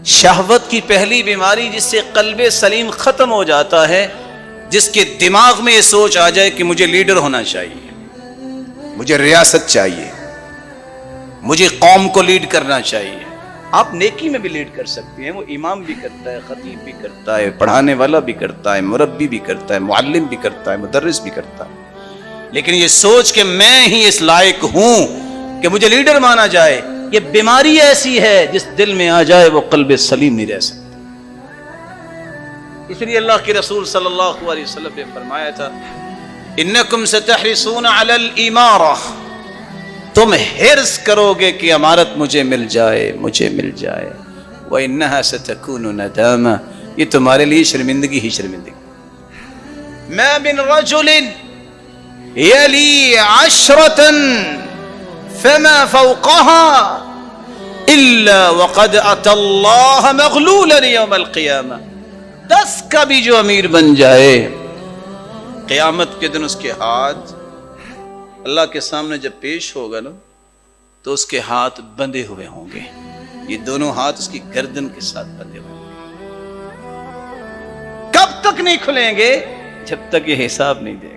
شہوت کی پہلی بیماری جس سے قلب سلیم ختم ہو جاتا ہے، جس کے دماغ میں یہ سوچ آ جائے کہ مجھے لیڈر ہونا چاہیے، مجھے ریاست چاہیے، مجھے قوم کو لیڈ کرنا چاہیے۔ آپ نیکی میں بھی لیڈ کر سکتے ہیں، وہ امام بھی کرتا ہے، خطیب بھی کرتا ہے، پڑھانے والا بھی کرتا ہے، مربی بھی کرتا ہے، معلم بھی کرتا ہے، مدرس بھی کرتا ہے، لیکن یہ سوچ کہ میں ہی اس لائق ہوں کہ مجھے لیڈر مانا جائے، یہ بیماری ایسی ہے جس دل میں آ جائے وہ قلب سلیم نہیں رہ سکتا۔ اس لیے اللہ کے رسول صلی اللہ علیہ وسلم نے فرمایا تھا، انکم ستحرسون علی الامارہ، تم حرص کرو گے کہ امارت مجھے مل جائے، مجھے مل جائے، وانہا ستکون ندامہ، یہ تمہارے لیے شرمندگی ہی شرمندگی۔ ما من رجل یلی عشرة فما فوقها الا وقد اتى اللہ مغلولا یوم القیامہ، 10 کا بھی جو امیر بن جائے، قیامت کے دن اس کے ہاتھ اللہ کے سامنے جب پیش ہوگا نا تو اس کے ہاتھ بندھے ہوئے ہوں گے، یہ دونوں ہاتھ اس کی گردن کے ساتھ بندھے ہوئے ہوں گے۔ کب تک نہیں کھلیں گے؟ جب تک یہ حساب نہیں دے گا۔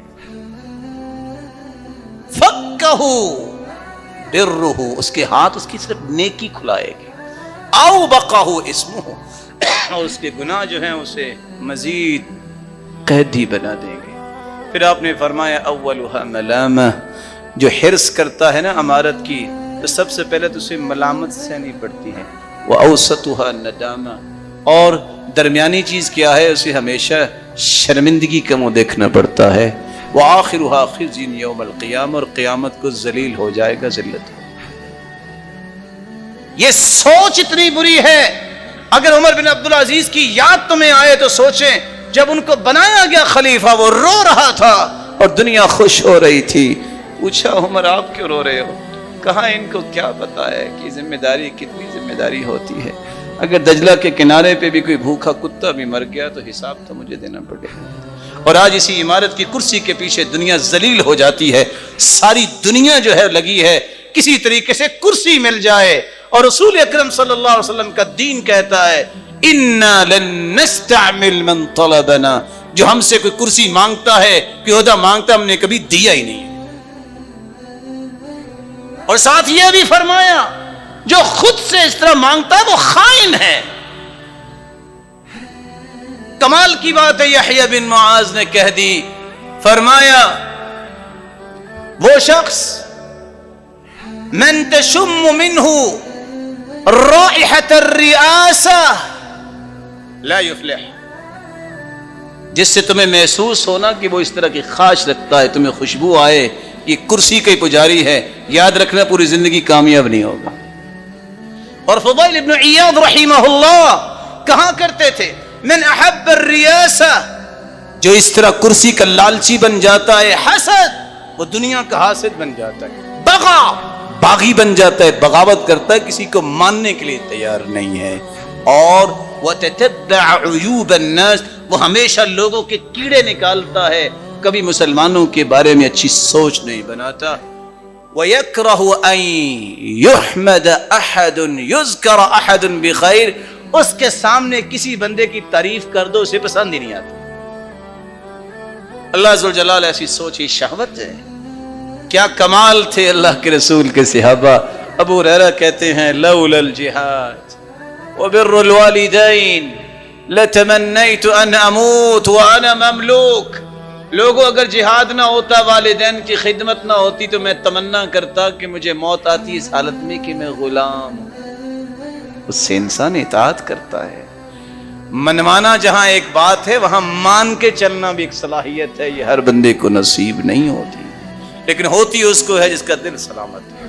فکہو برہ، اس کے ہاتھ اس کی صرف نیکی کھلائے گی، او بقاہو اسمہ، اور اس کے گناہ جو ہیں اسے مزید قیدی بنا دیں گے۔ پھر آپ نے فرمایا اولها ملامہ، جو حرص کرتا ہے نا امارت کی تو سب سے پہلے تو اسے ملامت سہنی پڑتی ہے، واوسطها ندامہ، اور درمیانی چیز کیا ہے، اسے ہمیشہ شرمندگی کا منہ دیکھنا پڑتا ہے، وآخرها خزي یوم القیامہ، اور قیامت کو ذلیل ہو جائے گا، ذلت۔ یہ سوچ اتنی بری ہے، اگر عمر بن عبدالعزیز کی یاد تمہیں آئے تو سوچیں، جب ان کو بنایا گیا خلیفہ وہ رو رہا تھا اور دنیا خوش ہو رہی تھی، پوچھا عمر آپ کیوں رو رہے ہو؟ کہا ان کو کیا پتا ہے کہ ذمہ داری کتنی ذمہ داری ہوتی ہے، اگر دجلہ کے کنارے پہ بھی کوئی بھوکا کتا بھی مر گیا تو حساب تو مجھے دینا پڑے گا۔ اور آج اسی عمارت کی کرسی کے پیچھے دنیا ذلیل ہو جاتی ہے، ساری دنیا جو ہے لگی ہے کسی طریقے سے کرسی مل جائے، اور رسول اکرم صلی اللہ علیہ وسلم کا دین کہتا ہے اِنَّا لَن نَسْتَعْمِلْ مَنْ طَلَبَنَا، جو ہم سے کوئی کرسی مانگتا ہے، کوئی عہدہ مانگتا ہے، ہم نے کبھی دیا ہی نہیں۔ اور ساتھ یہ بھی فرمایا جو خود سے اس طرح مانگتا ہے وہ خائن ہے۔ کمال کی بات ہے، یحییٰ بن معاذ نے کہہ دی، فرمایا وہ شخص من تشم منہ رائحۃ الرئاسہ لا یفلح، جس سے تمہیں محسوس ہونا کہ وہ اس طرح کی خواہش رکھتا ہے، تمہیں خوشبو آئے یہ کرسی کا پجاری ہے، یاد رکھنا پوری زندگی کامیاب نہیں ہوگا۔ اور فضیل ابن عیاض رحمہ اللہ کہاں کرتے تھے، من احب الریاسہ، جو اس طرح کرسی کا لالچی بن جاتا ہے، حسد، وہ دنیا کا حاسد بن جاتا ہے، بغا، باغی بن جاتا ہے، بغاوت کرتا ہے، کسی کو ماننے کے لیے تیار نہیں ہے، اور وَتَتَبَّعَ عُيُوبَ النَّاسِ، وہ ہمیشہ لوگوں کے کیڑے نکالتا ہے، کبھی مسلمانوں کے بارے میں اچھی سوچ نہیں بناتا۔ وَيَكْرَهُ أَن يُحْمَدَ أَحَدٌ يُذْكَرَ أَحَدٌ بِخَيْرٍ، اس کے سامنے کسی بندے کی تعریف کر دو اسے پسند ہی نہیں آتا۔ اللہ ذوالجلال ایسی سوچ ہی شہوت ہے۔ کیا کمال تھے اللہ کے رسول کے صحابہ۔ ابو ہریرہ کہتے ہیں لولا الجہاد وبر الوالدین لتمنیت ان اموت وانا مملوک، لوگوں اگر جہاد نہ ہوتا، والدین کی خدمت نہ ہوتی تو میں تمنا کرتا کہ مجھے موت آتی اس حالت میں کہ میں غلام ہوں۔ اس سے انسان اطاعت کرتا ہے۔ منوانا جہاں ایک بات ہے، وہاں مان کے چلنا بھی ایک صلاحیت ہے، یہ ہر بندے کو نصیب نہیں ہوتی، لیکن ہوتی اس کو ہے جس کا دل سلامت ہے۔